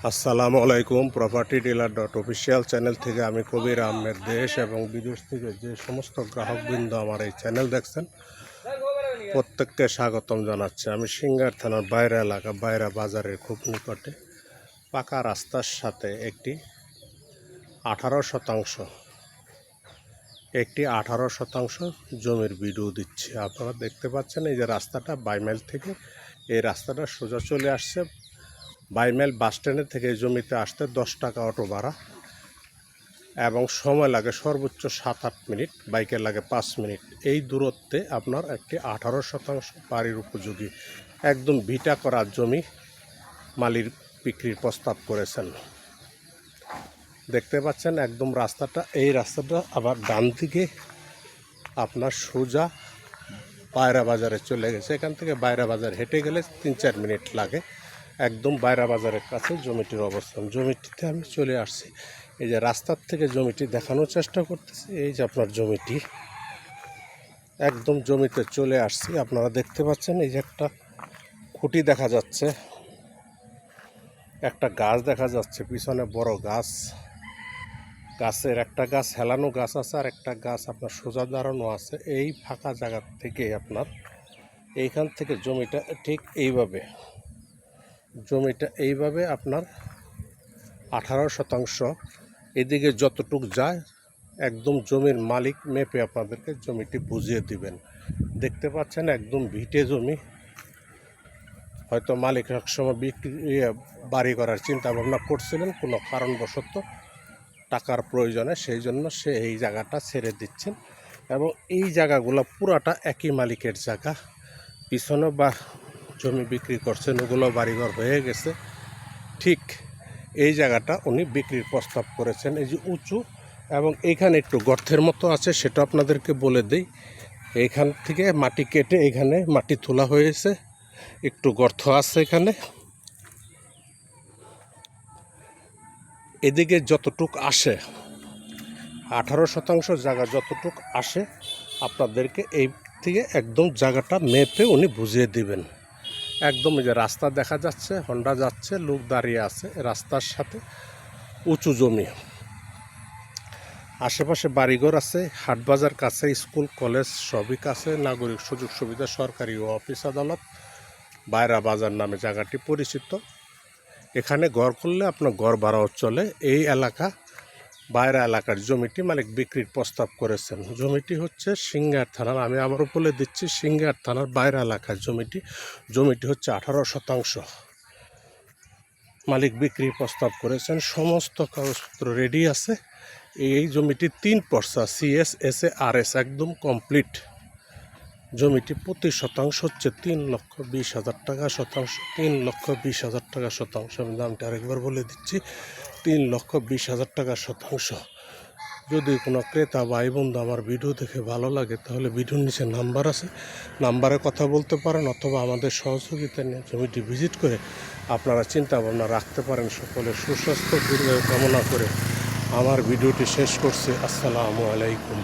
আসসালামু আলাইকুম। Property dealer dot official channel থেকে আমি কবির আহমেদ দেশ এবং বিদেশ থেকে যে সমস্ত গ্রাহকবৃন্দ আমার এই চ্যানেল দেখছেন প্রত্যেককে স্বাগতম জানাচ্ছি। আমি সিঙ্গার থানার বাইরা এলাকা বাইরা বাজারের খুব নিকটে পাকা রাস্তার সাথে একটি 18% জমির ভিডিও দিচ্ছি। আপনারা দেখতে পাচ্ছেন এই যে রাস্তাটা বাইমাইল থেকে এই রাস্তাটা সোজা চলে আসছে। বাইমাইল বাস স্ট্যান্ডের থেকে জমিতে আসতে 10 টাকা অটো ভাড়া এবং সময় লাগে সর্বোচ্চ 7-8 মিনিট, বাইকে লাগে 5 মিনিট। এই দূরত্বে আপনার একটি 18% বাড়ির উপযোগী একদম ভিটা করা জমি মালিক বিক্রির প্রস্তাব করেছেন। দেখতে পাচ্ছেন একদম রাস্তাটা, এই রাস্তাটা আবার ডান দিকে আপনার সোজা বাইরা বাজারে চলে গেছে। এখান থেকে বাইরা বাজার হেঁটে গেলে 3-4 মিনিট লাগে। একদম বাইরা বাজারের কাছে জমিটির অবস্থান। জমিটিতে আমি চলে আসছি, এই যে রাস্তার থেকে জমিটি দেখানোর চেষ্টা করতেছি। এই যে আপনার জমিটি, একদম জমিতে চলে আসছি। আপনারা দেখতে পাচ্ছেন এই যে একটা খুঁটি দেখা যাচ্ছে, একটা গাছ দেখা যাচ্ছে, পিছনে বড় গাছ, গাছের একটা গাছ হেলানো গাছ আছে আর একটা গাছ আপনার সোজা দাঁড়ানো আছে। এই ফাঁকা জায়গা থেকে আপনার এইখান থেকে জমিটা ঠিক এইভাবে আপনার 18%। এদিকে যতটুক যায় একদম জমির মালিক মেপে আপনাদেরকে জমিটি বুঝিয়ে দিবেন। দেখতে পাচ্ছেন একদম ভিটে জমি। হয়তো মালিক একসময় বাড়ি করার চিন্তা ভাবনা করছিলেন, কোনো কারণবশত টাকার প্রয়োজনে সেই জন্য সে এই জায়গাটা ছেড়ে দিচ্ছেন। এবং এই জায়গাগুলো পুরাটা একই মালিকের জায়গা। পিছনে বা জমি বিক্রি করছেন ওগুলো বাড়িঘর হয়ে গেছে। ঠিক এই জায়গাটা উনি বিক্রির প্রস্তাব করেছেন। এই যে উঁচু এবং এইখানে একটু গর্তের মতো আছে, সেটা আপনাদেরকে বলে দিই। এইখান থেকে মাটি কেটে এখানে মাটি তোলা হয়েছে, একটু গর্ত আছে এখানে। এদিকে যতটুক আসে 18% জায়গা যতটুক আসে আপনাদেরকে এই থেকে একদম জায়গাটা মেপে উনি বুঝিয়ে দিবেন। একদম এই যে রাস্তা দেখা যাচ্ছে, হন্ডা যাচ্ছে, লোক দাঁড়িয়ে আছে রাস্তার সাথে। উঁচু জমি, আশেপাশে বাড়িঘর আছে, হাটবাজার কাছে, স্কুল কলেজ সবই কাছে, নাগরিক সুযোগ সুবিধা, সরকারি ও অফিস আদালত। বাইরা বাজার নামে জায়গাটি পরিচিত। এখানে ঘর করলে আপনার ঘর ভাড়াও চলে। এই এলাকা বাইরা এলাকার জমিটি মালিক বিক্রির প্রস্তাব করেছেন। জমিটি হচ্ছে সিঙ্গার থানার, আমি আবারও বলে দিচ্ছি, সিঙ্গার থানার বাইরা এলাকার জমিটি হচ্ছে 18%। মালিক বিক্রির প্রস্তাব করেছেন, সমস্ত কাগজপত্র রেডি আছে। এই জমিটি 3 পর্সা CS RS একদম কমপ্লিট। জমিটি প্রতি শতাংশ হচ্ছে 3,20,000 টাকা শতাংশ। 3,20,000 টাকা শতাংশ। আমি দামটা আরেকবার বলে দিচ্ছি, 3,20,000 টাকা শতাংশ। যদি কোনো ক্রেতা ভাই বন্ধু আমার ভিডিও দেখে ভালো লাগে তাহলে ভিডিওর নিচে নাম্বার আছে, নাম্বারে কথা বলতে পারেন, অথবা আমাদের সহযোগিতা নিয়ে জমিটি ভিজিট করে আপনারা চিন্তা ভাবনা রাখতে পারেন। সকলের সুস্বাস্থ্য দীর্ঘায়ু কামনা করে আমার ভিডিওটি শেষ করছি। আসসালামু আলাইকুম।